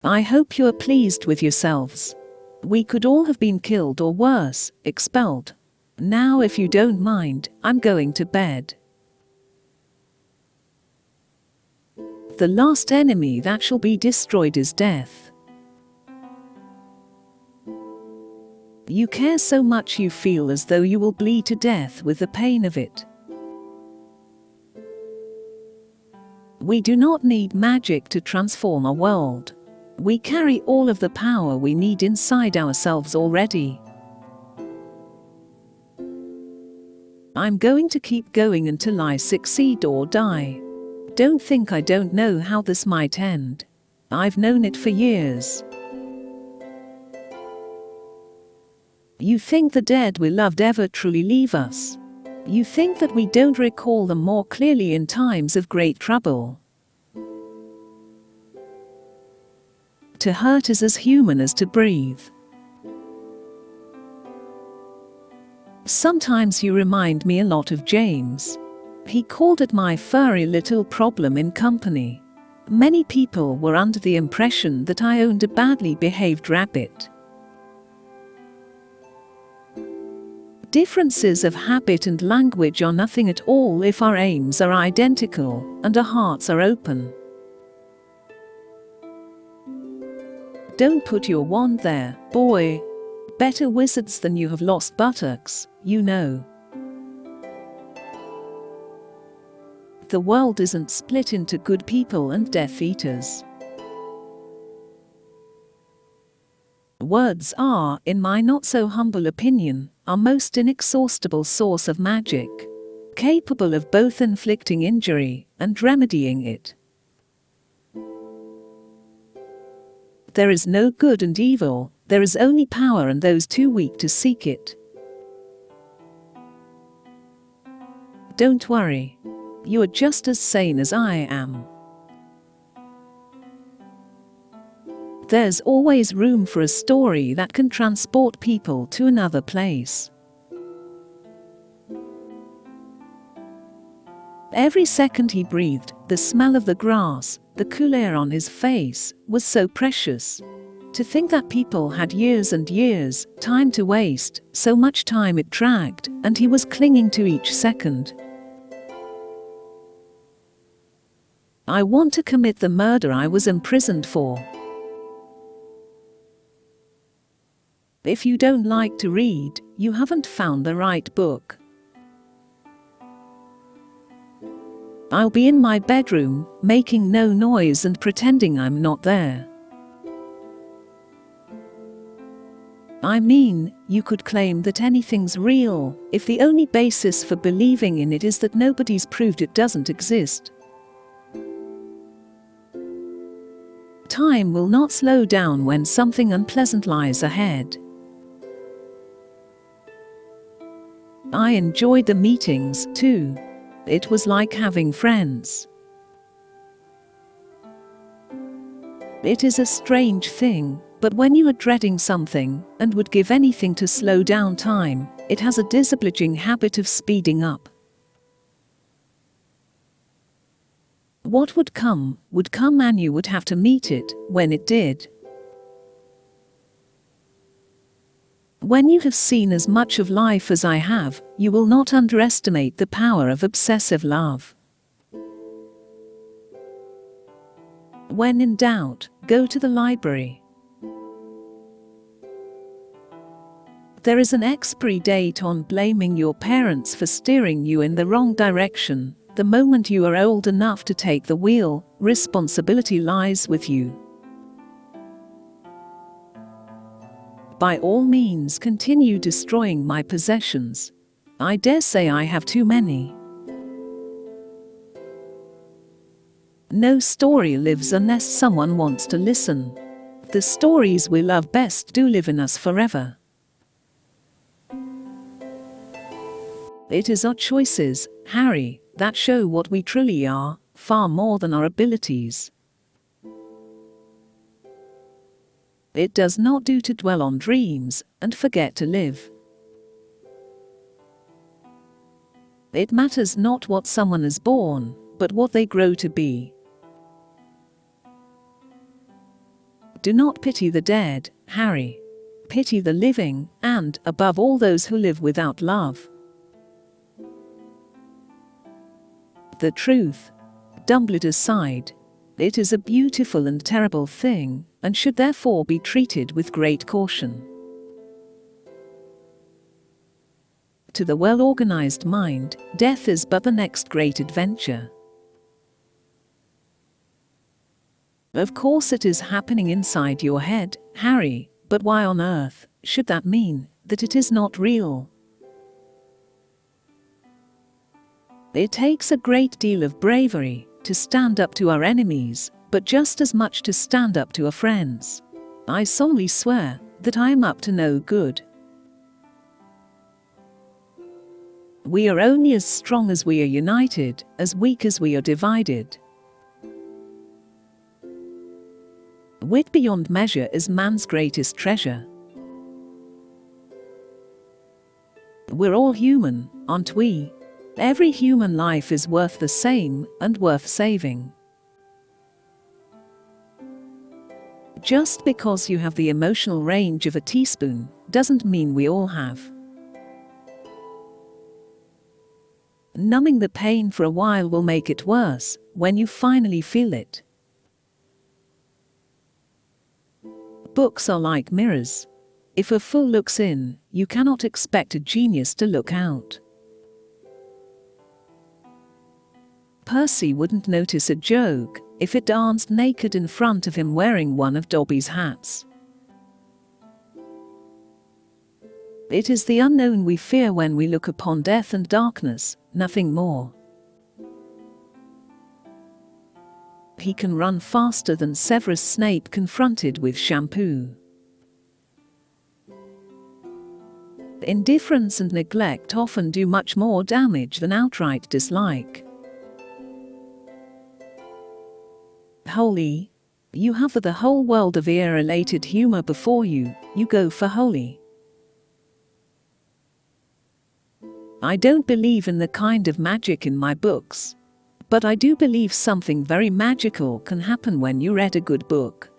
I hope you are pleased with yourselves. We could all have been killed or worse, expelled. Now, if you don't mind, I'm going to bed. The last enemy that shall be destroyed is death. You care so much you feel as though you will bleed to death with the pain of it. We do not need magic to transform our world. We carry all of the power we need inside ourselves already. I'm going to keep going until I succeed or die. Don't think I don't know how this might end. I've known it for years. You think the dead we loved ever truly leave us? You think that we don't recall them more clearly in times of great trouble? To hurt is as human as to breathe. Sometimes you remind me a lot of James. He called it my furry little problem in company. Many people were under the impression that I owned a badly behaved rabbit. Differences of habit and language are nothing at all if our aims are identical and our hearts are open. Don't put your wand there, boy. Better wizards than you have lost buttocks, you know. The world isn't split into good people and Death Eaters. Words are, in my not-so-humble opinion, our most inexhaustible source of magic, capable of both inflicting injury and remedying it. There is no good and evil, there is only power and those too weak to seek it. Don't worry. You are just as sane as I am. There's always room for a story that can transport people to another place. Every second he breathed, the smell of the grass, the cool air on his face, was so precious. To think that people had years and years, time to waste, so much time it dragged, and he was clinging to each second. I want to commit the murder I was imprisoned for. If you don't like to read, you haven't found the right book. I'll be in my bedroom, making no noise and pretending I'm not there. I mean, you could claim that anything's real, if the only basis for believing in it is that nobody's proved it doesn't exist. Time will not slow down when something unpleasant lies ahead. I enjoyed the meetings, too. It was like having friends. It is a strange thing, but when you are dreading something, and would give anything to slow down time, it has a disobliging habit of speeding up. What would come, and you would have to meet it, when it did. When you have seen as much of life as I have, you will not underestimate the power of obsessive love. When in doubt, go to the library. There is an expiry date on blaming your parents for steering you in the wrong direction. The moment you are old enough to take the wheel, responsibility lies with you. By all means, continue destroying my possessions. I dare say I have too many. No story lives unless someone wants to listen. The stories we love best do live in us forever. It is our choices, Harry, that show what we truly are, far more than our abilities. It does not do to dwell on dreams and forget to live. It matters not what someone is born, but what they grow to be. Do not pity the dead, Harry. Pity the living, and, above all, those who live without love. The truth. Dumbledore sighed. It is a beautiful and terrible thing, and should therefore be treated with great caution. To the well-organized mind, death is but the next great adventure. Of course it is happening inside your head, Harry, but why on earth should that mean that it is not real? It takes a great deal of bravery to stand up to our enemies, but just as much to stand up to our friends. I solemnly swear that I am up to no good. We are only as strong as we are united, as weak as we are divided. Wit beyond measure is man's greatest treasure. We're all human, aren't we? Every human life is worth the same and worth saving. Just because you have the emotional range of a teaspoon doesn't mean we all have. Numbing the pain for a while will make it worse when you finally feel it. Books are like mirrors. If a fool looks in, you cannot expect a genius to look out. Percy wouldn't notice a joke if it danced naked in front of him wearing one of Dobby's hats. It is the unknown we fear when we look upon death and darkness, nothing more. He can run faster than Severus Snape confronted with shampoo. Indifference and neglect often do much more damage than outright dislike. Holy. You have the whole world of ear-elated humor before you, you go for holy. I don't believe in the kind of magic in my books, but I do believe something very magical can happen when you read a good book.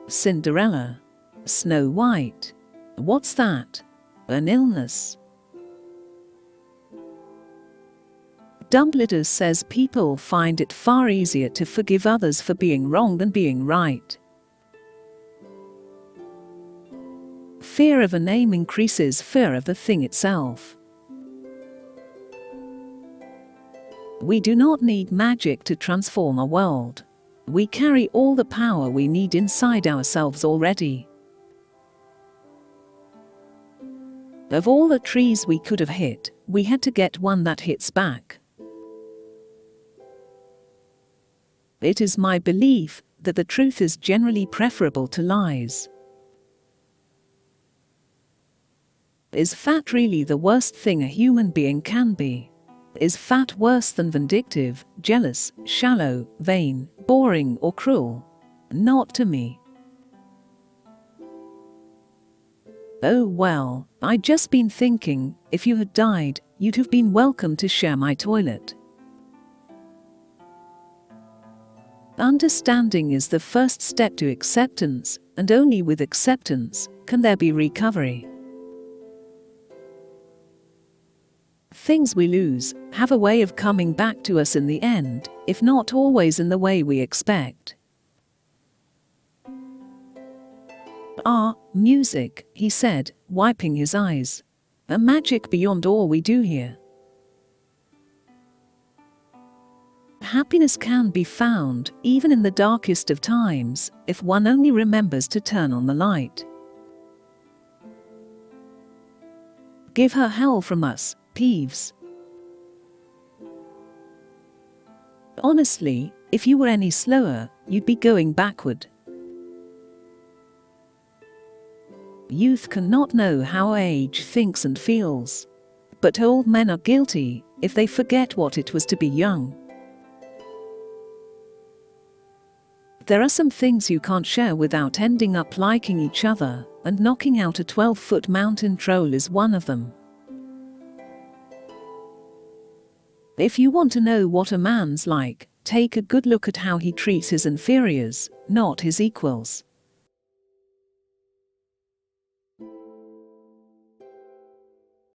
Cinderella. Snow White. What's that? An illness. Dumbledore says people find it far easier to forgive others for being wrong than being right. Fear of a name increases fear of the thing itself. We do not need magic to transform our world. We carry all the power we need inside ourselves already. Of all the trees we could have hit, we had to get one that hits back. It is my belief that the truth is generally preferable to lies. Is fat really the worst thing a human being can be? Is fat worse than vindictive, jealous, shallow, vain, boring, or cruel? Not to me. Oh well, I'd just been thinking, if you had died, you'd have been welcome to share my toilet. Understanding is the first step to acceptance, and only with acceptance can there be recovery. Things we lose have a way of coming back to us in the end, if not always in the way we expect. Ah, music, he said, wiping his eyes. A magic beyond all we do here. Happiness can be found, even in the darkest of times, if one only remembers to turn on the light. Give her hell from us, Peeves. Honestly, if you were any slower, you'd be going backward. Youth cannot know how age thinks and feels. But old men are guilty if they forget what it was to be young. There are some things you can't share without ending up liking each other, and knocking out a 12-foot mountain troll is one of them. If you want to know what a man's like, Take a good look at how he treats his inferiors, not his equals.